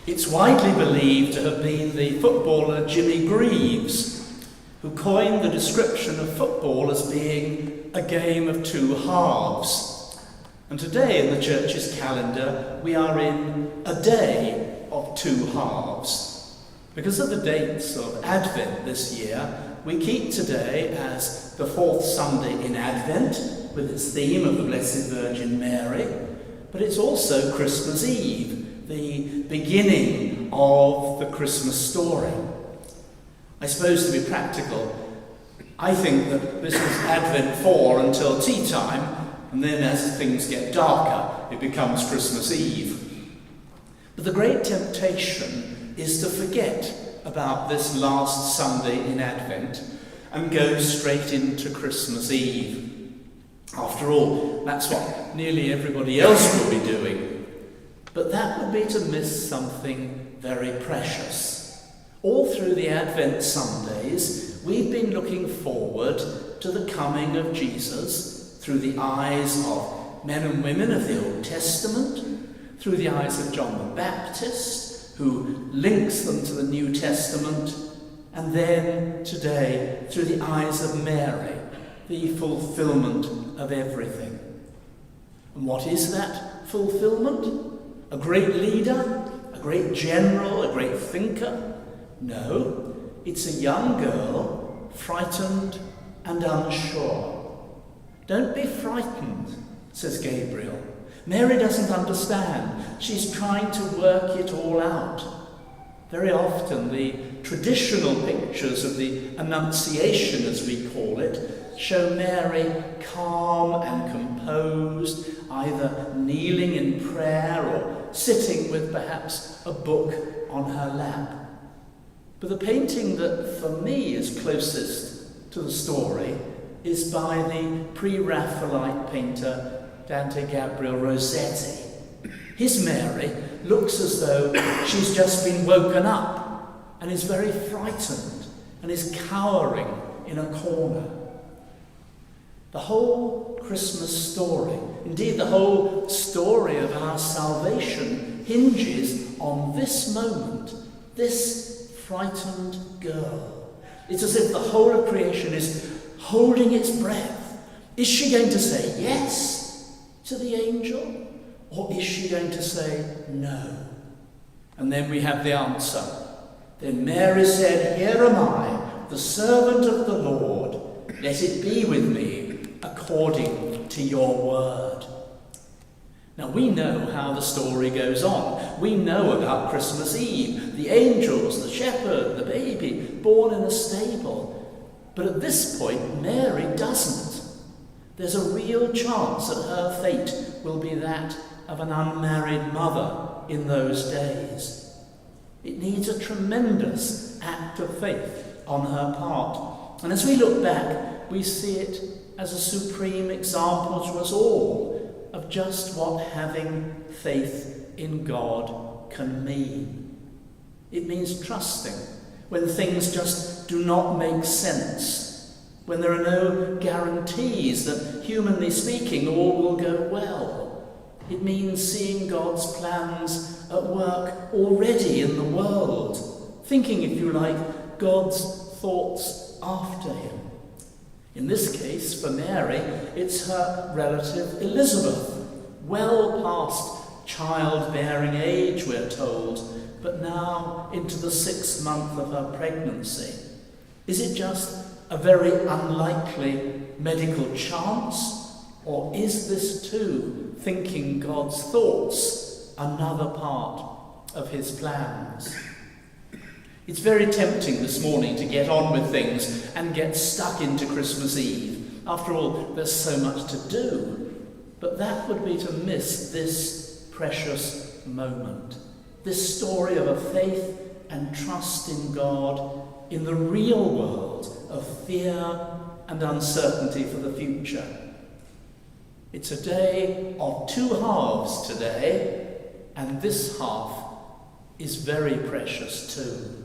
It's widely believed to have been the footballer Jimmy Greaves who coined the description of football as being a game of two halves. And today in the church's calendar we are in a day of two halves. Because of the dates of Advent this year, we keep today as the fourth Sunday in Advent, with its theme of the Blessed Virgin Mary, but it's also Christmas Eve, the beginning of the Christmas story. I suppose, to be practical, I think that this is Advent 4 until tea time, and then as things get darker, it becomes Christmas Eve. But the great temptation is to forget about this last Sunday in Advent and go straight into Christmas Eve. After all, that's what nearly everybody else will be doing. But that would be to miss something very precious. All through the Advent Sundays, we've been looking forward to the coming of Jesus through the eyes of men and women of the Old Testament, through the eyes of John the Baptist, who links them to the New Testament, and then today through the eyes of Mary, the fulfillment of everything. And what is that fulfillment? A great leader? A great general? A great thinker? No, it's a young girl, frightened and unsure. Don't be frightened, says Gabriel. Mary doesn't understand. She's trying to work it all out. Very often the traditional pictures of the Annunciation, as we call it, show Mary calm and composed, either kneeling in prayer or sitting with perhaps a book on her lap. But the painting that for me is closest to the story is by the pre-Raphaelite painter Dante Gabriel Rossetti. His Mary looks as though she's just been woken up and is very frightened and is cowering in a corner. The whole Christmas story, indeed the whole story of our salvation, hinges on this moment, this frightened girl. It's as if the whole of creation is holding its breath. Is she going to say yes to the angel, or is she going to say no? And then we have the answer. Then Mary said, "Here am I, the servant of the Lord. Let it be with me according to your word." Now we know how the story goes on. We know about Christmas Eve, the angels, the shepherd, the baby born in a stable. But at this point, Mary doesn't. There's a real chance that her fate will be that of an unmarried mother in those days. It needs a tremendous act of faith on her part. And as we look back, we see it as a supreme example to us all of just what having faith in God can mean. It means trusting when things just do not make sense, when there are no guarantees that, humanly speaking, all will go well. It means seeing God's plans at work already in the world, thinking, if you like, God's thoughts after him. In this case, for Mary, it's her relative Elizabeth, well past childbearing age, we're told, but now into the 6th month of her pregnancy. Is it just a very unlikely medical chance, or is this too thinking God's thoughts, another part of his plans? It's very tempting this morning to get on with things and get stuck into Christmas Eve. After all, there's so much to do. But that would be to miss this precious moment, this story of a faith and trust in God in the real world of fear and uncertainty for the future. It's a day of two halves today, and this half is very precious too.